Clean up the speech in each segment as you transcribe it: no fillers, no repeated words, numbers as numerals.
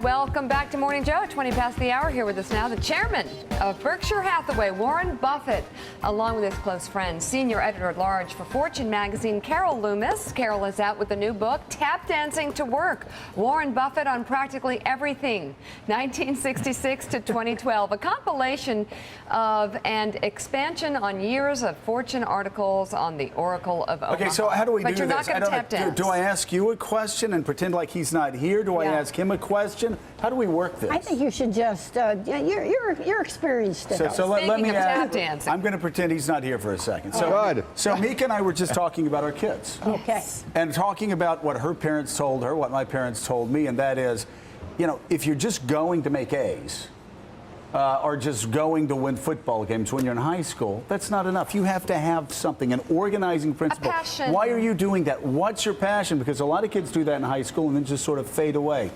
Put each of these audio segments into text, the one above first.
Welcome back to Morning Joe at 20 past the hour. Here with us now, the chairman of Berkshire Hathaway, Warren Buffett, along with his close friend, senior editor-at-large for Fortune magazine, Carol Loomis. Carol is out with a new book, Tap Dancing to Work, Warren Buffett on Practically Everything, 1966 to 2012, a compilation of and expansion on years of Fortune articles on the Oracle of Omaha. Okay, so how do we do this? But you're not going to tap dance. Do I ask you a question and pretend like he's not here? Do I ask him a question? How do we work this? I think you should just, you're experienced. So let me tap dancing. I'm going to pretend he's not here for a second. So Mika and I were just talking about our kids. Okay. And talking about what her parents told her, what my parents told me, and that is, you know, if you're just going to make A's, or just going to win football games when you're in high school, that's not enough. You have to have something, an organizing principle. A passion. Why are you doing that? What's your passion? Because a lot of kids do that in high school and then just sort of fade away.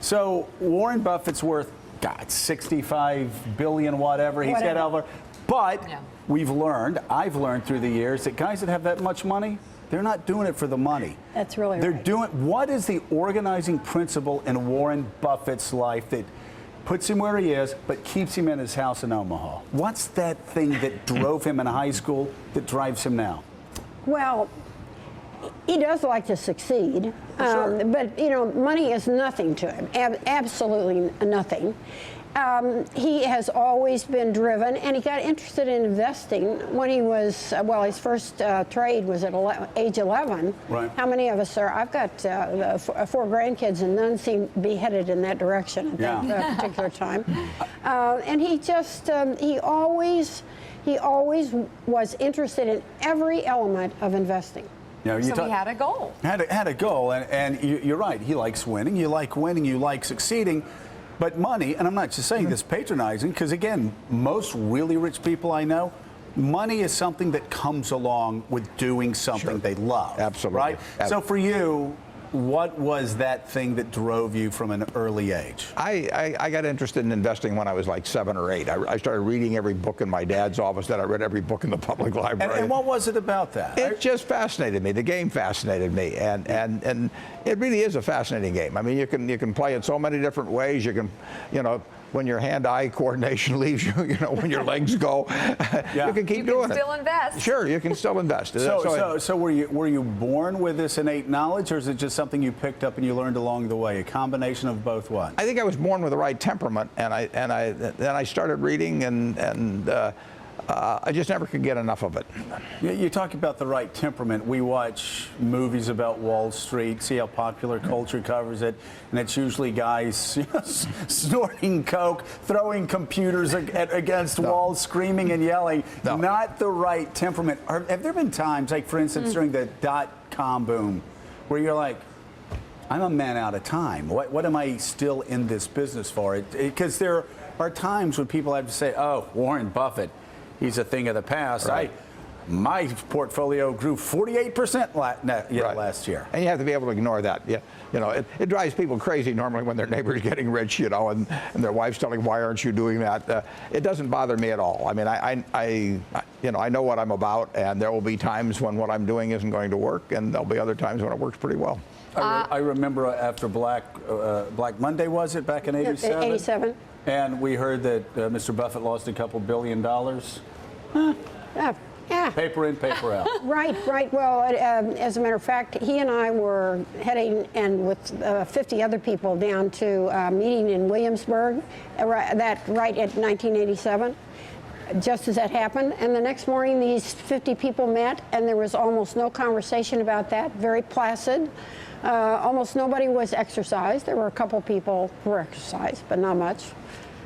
So Warren Buffett's worth, God, 65 billion, whatever. He's got over. But I've learned through the years that guys that have that much money, they're not doing it for the money. That's really right. They're doing, what is the organizing principle in Warren Buffett's life that puts him where he is, but keeps him in his house in Omaha? What's that thing that drove him in high school that drives him now? Well, he does like to succeed, Sure. but, you know, money is nothing to him, absolutely nothing. He has always been driven, and he got interested in investing when he was, well, his first trade was at age 11. Right. How many of us are? I've got 4 grandkids, and none seem to be headed in that direction at that particular time. And he just, he always was interested in every element of investing. You know, So he had a goal. Had a goal, and you're right. He likes winning. You like winning. You like succeeding. But money, and I'm not just saying this patronizing, because again, most really rich people I know, money is something that comes along with doing something they love. Absolutely. Right? So for you, what was that thing that drove you from an early age? I got interested in investing when I was like 7 or 8. I started reading every book in my dad's office. Then I read every book in the public library. And what was it about that? It just fascinated me. The game fascinated me, and it really is a fascinating game. I mean, you can play it so many different ways. You can, you know, when your hand-eye coordination leaves you, you know, when your legs go, you can keep doing it. You can still invest. Sure, you can still invest. So were you born with this innate knowledge, or is it just something you picked up and you learned along the way? A combination of both what? I think I was born with the right temperament, and then I started reading, and I just never could get enough of it. You talk about the right temperament. We watch movies about Wall Street, see how popular culture covers it, and it's usually guys snorting coke, throwing computers against walls, screaming and yelling. Not the right temperament. Have there been times, like for instance during the .com boom, where you're like, I'm a man out of time. What am I still in this business for? Because there are times when people have to say, oh, Warren Buffett, he's a thing of the past. Right. My portfolio grew 48% last year. And you have to be able to ignore that. Yeah, you know, it drives people crazy normally when their neighbor's getting rich, you know, and their wife's telling, why aren't you doing that? It doesn't bother me at all. I mean, I know what I'm about, and there will be times when what I'm doing isn't going to work, and there'll be other times when it works pretty well. I remember after Black Monday, was it, back in 87? 87. And we heard that Mr. Buffett lost a couple $1 billion. Yeah. Paper in, paper out. Right. Well, as a matter of fact, he and I were heading, and with 50 other people, down to a meeting in Williamsburg, right at 1987, just as that happened. And the next morning, these 50 people met, and there was almost no conversation about that, very placid. Almost nobody was exercised. There were a couple people who were exercised, but not much.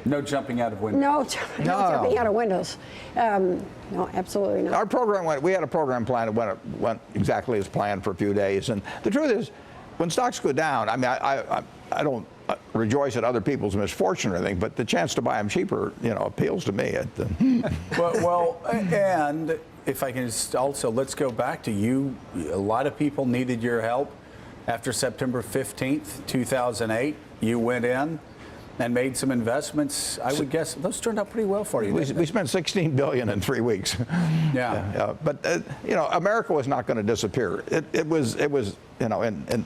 No jumping out of windows. No jumping out of windows. No, absolutely not. Our program we had a program plan that went exactly as planned for a few days. And the truth is, when stocks go down, I mean, I don't rejoice at other people's misfortune or anything, but the chance to buy them cheaper, you know, appeals to me. Well, and if I can just also, let's go back to you. A lot of people needed your help. After September 15th, 2008, you went in and made some investments. I would guess those turned out pretty well for you. We spent $16 billion in 3 weeks. But you know, America was not going to disappear. It was, you know, and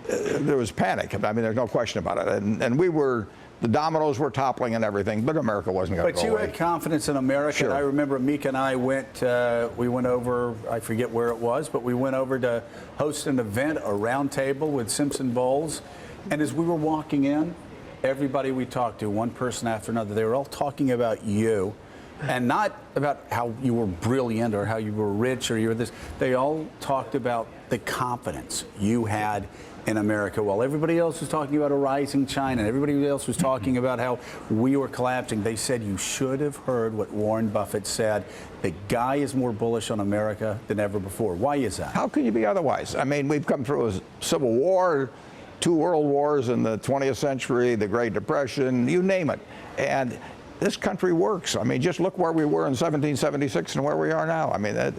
there was panic. I mean, there's no question about it. And the dominoes were toppling and everything, but America wasn't going to go away. But you had confidence in America. Sure. I remember Mika and I went over, I forget where it was, but we went over to host an event, a round table with Simpson Bowles. And as we were walking in, everybody we talked to, one person after another, they were all talking about you. And not about how you were brilliant or how you were rich or you were this. They all talked about the confidence you had in America, while everybody else was talking about a rising China and everybody else was talking about how we were collapsing. They said you should have heard what Warren Buffett said. The guy is more bullish on America than ever before. Why is that? How can you be otherwise? I mean, we've come through a civil war, 2 world wars in the 20th century, the Great Depression, you name it. And this country works. I mean, just look where we were in 1776 and where we are now. I mean,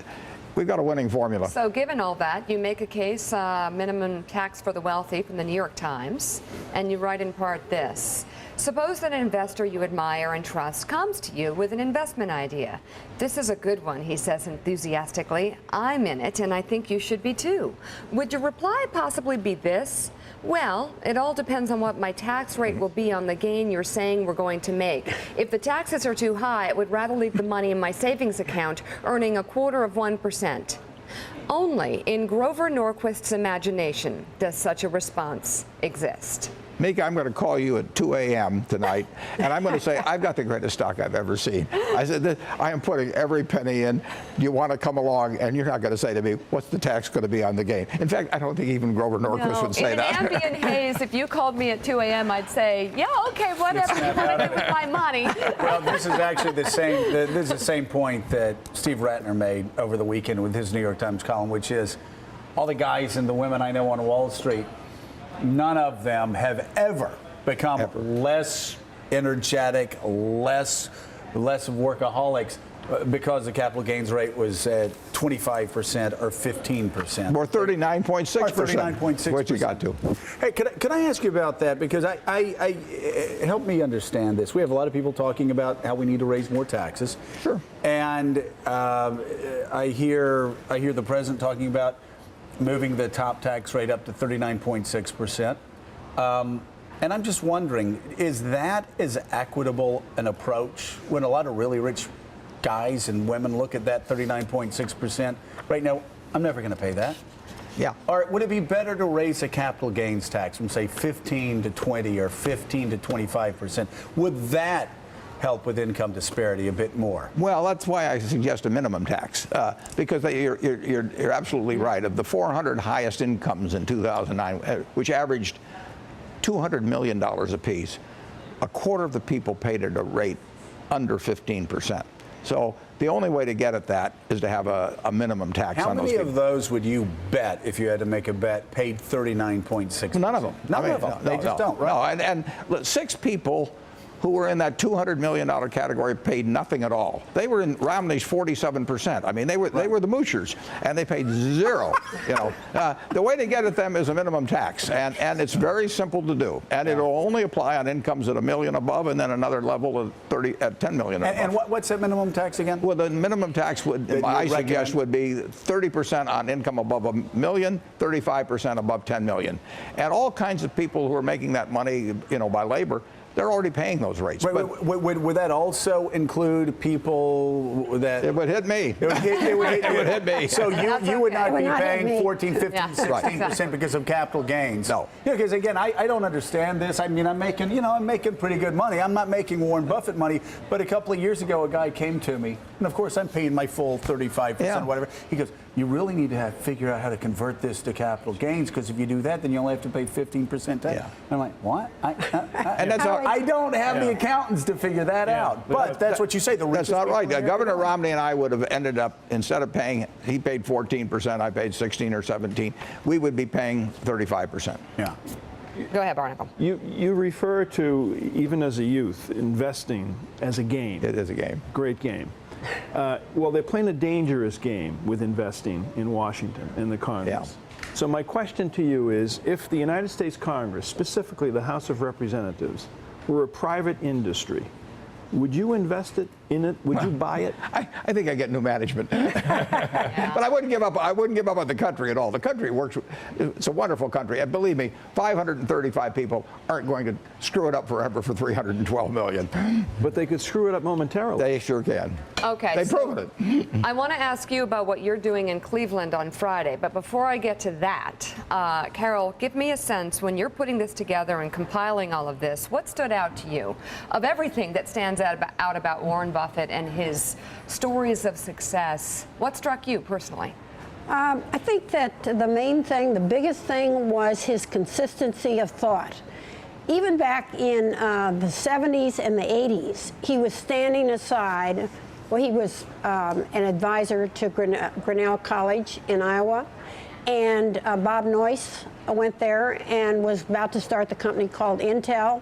we've got a winning formula. So given all that, you make a case, minimum tax for the wealthy from the New York Times, and you write in part this. Suppose that an investor you admire and trust comes to you with an investment idea. This is a good one, he says enthusiastically. I'm in it, and I think you should be too. Would your reply possibly be this? Well, it all depends on what my tax rate will be on the gain you're saying we're going to make. If the taxes are too high, I would rather leave the money in my savings account, earning 1/4%. Only in Grover Norquist's imagination does such a response exist. Mika, I'm going to call you at 2 a.m. tonight, and I'm going to say, I've got the greatest stock I've ever seen. I said, I am putting every penny in. You want to come along, and you're not going to say to me, what's the tax going to be on the gain? In fact, I don't think even Grover Norquist would say that. In ambient haze, if you called me at 2 a.m., I'd say, yeah, okay, whatever you want to do with my money. Well, this is actually the same point that Steve Ratner made over the weekend with his New York Times column, which is all the guys and the women I know on Wall Street, none of them have ever become less energetic, less of workaholics because the capital gains rate was at 25% or 15%. Or 39.6%. Or 39.6%. What you got to. Hey, could I ask you about that? Because I help me understand this. We have a lot of people talking about how we need to raise more taxes. Sure. And I hear the president talking about moving the top tax rate up to 39.6%. And I'm just wondering, is that as equitable an approach when a lot of really rich guys and women look at that 39.6% right now? I'm never going to pay that. Yeah. Or would it be better to raise a capital gains tax from, say, 15 to 20 or 15 to 25%? Would that help with income disparity a bit more? Well, that's why I suggest a minimum tax, because you're absolutely right. Of the 400 highest incomes in 2009, which averaged $200 million apiece, 1/4 of the people paid at a rate under 15%. So the only way to get at that is to have a minimum tax on those people. How many of those would you bet, if you had to make a bet, paid 39.6%? None of them. None of them. They just don't, right? No, and 6 people who were in that $200 million category paid nothing at all. They were in Romney's 47%. I mean, they were the moochers, and they paid zero. You know, the way to get at them is a minimum tax, and it's very simple to do. And it'll only apply on incomes at $1 million above, and then another level at $10 million above. And what's that minimum tax again? Well, the minimum tax would, I suggest, would be 30% on income above $1 million, 35% above $10 million, and all kinds of people who are making that money, you know, by labor. They're already paying those rates. Would that also include people that... It would hit me. It would hit me. So you would not be paying 14, 15, Yeah. 16% because of capital gains. No. Yeah, because again, I don't understand this. I mean, I'm making pretty good money. I'm not making Warren Buffett money, but a couple of years ago, a guy came to me, and of course, I'm paying my full 35% or whatever. He goes, you really need to figure out how to convert this to capital gains, because if you do that, then you only have to pay 15% tax. Yeah. I'm like, what? And that's all. I don't have the accountants to figure that out. But that's what you say. That's not right. Governor Romney and I would have ended up, instead of paying, he paid 14%, I paid 16 or 17, we would be paying 35%. Yeah. Go ahead, Barnacle. You refer to, even as a youth, investing as a game. It is a game. Great game. Well, they're playing a dangerous game with investing in Washington, in the Congress. Yeah. So my question to you is, if the United States Congress, specifically the House of Representatives, were a private industry, Would you invest in it? Would you buy it? I think I get new management. But I wouldn't give up. I wouldn't give up on the country at all. The country works. It's a wonderful country, and believe me, 535 people aren't going to screw it up forever for 312 million. But they could screw it up momentarily. They sure can. Okay. They've proven it. I want to ask you about what you're doing in Cleveland on Friday, but before I get to that, Carol, give me a sense when you're putting this together and compiling all of this, what stood out to you of everything that stands out about Warren Buffett and his stories of success? What struck you personally? I think that the main thing, the biggest thing, was his consistency of thought. Even back in the 70s and the 80s, he was standing aside. Well, he was an advisor to Grinnell College in Iowa, and Bob Noyce went there and was about to start the company called Intel,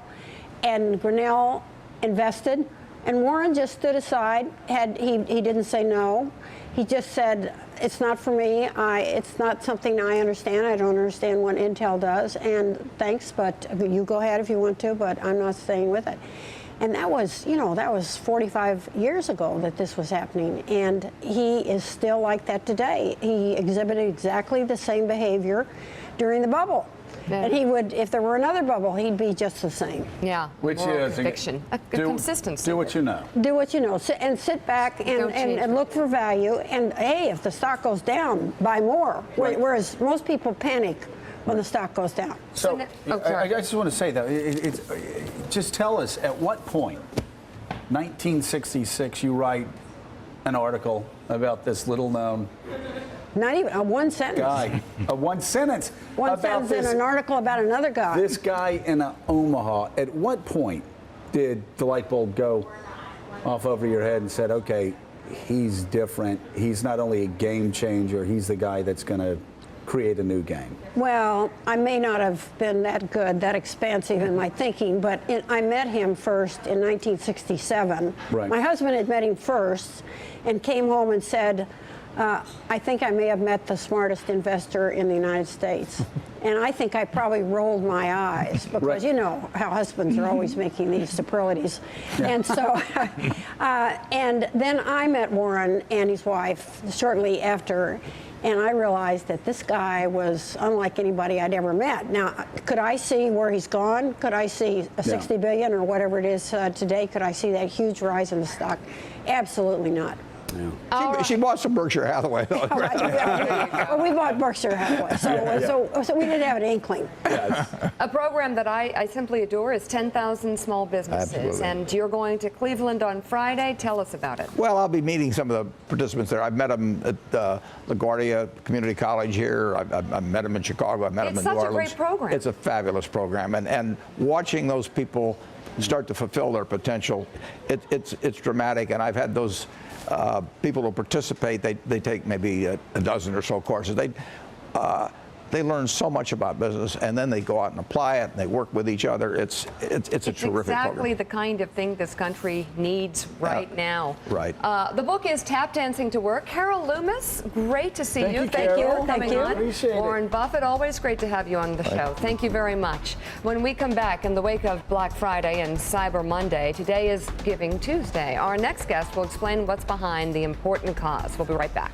and Grinnell invested, and Warren just stood aside. He didn't say no. He just said, it's not for me. It's not something I understand. I don't understand what Intel does, and thanks, but you go ahead if you want to, but I'm not staying with it. And that was, that was 45 years ago that this was happening, and he is still like that today. He exhibited exactly the same behavior during the bubble. Yeah. And he would, if there were another bubble, he'd be just the same. Yeah. Which is conviction, a consistency. Do what you know. Do what you know, and sit back and look for value. And hey, if the stock goes down, buy more. Right. Whereas most people panic when the stock goes down. So I just want to say that just tell us at what point, 1966, you write an article about this little-known. Not even a one sentence. Guy. A one sentence. One sentence in an article about another guy. This guy in Omaha. At what point did the light bulb go off over your head and said, okay, he's different. He's not only a game changer, he's the guy that's going to create a new game? Well, I may not have been that good, that expansive in my thinking, but I met him first in 1967. Right. My husband had met him first and came home and said, I think I may have met the smartest investor in the United States. And I think I probably rolled my eyes because right. You know how husbands are always making these superlatives. Yeah. And so, and then I met Warren and his wife shortly after, and I realized that this guy was unlike anybody I'd ever met. Now, could I see where he's gone? Could I see a 60 billion or whatever it is today? Could I see that huge rise in the stock? Absolutely not. Yeah. She bought some Berkshire Hathaway. Well, we bought Berkshire Hathaway, so we did have an inkling. Yes. A program that I simply adore is 10,000 Small Businesses. Absolutely. And you're going to Cleveland on Friday. Tell us about it. Well, I'll be meeting some of the participants there. I've met them at LaGuardia Community College here. I've met them in Chicago. I've met them in New Orleans. It's such a great program. It's a fabulous program. And watching those people start to fulfill their potential, it's dramatic. And I've had those people who participate, they take maybe a dozen or so courses. They learn so much about business, and then they go out and apply it, and they work with each other. It's a terrific program. Exactly the kind of thing this country needs right now. Right. The book is Tap Dancing to Work. Carol Loomis, great to see you. Thank you for coming on. Appreciate Warren Buffett, always great to have you on the show. Thank you very much. When we come back in the wake of Black Friday and Cyber Monday, today is Giving Tuesday. Our next guest will explain what's behind the important cause. We'll be right back.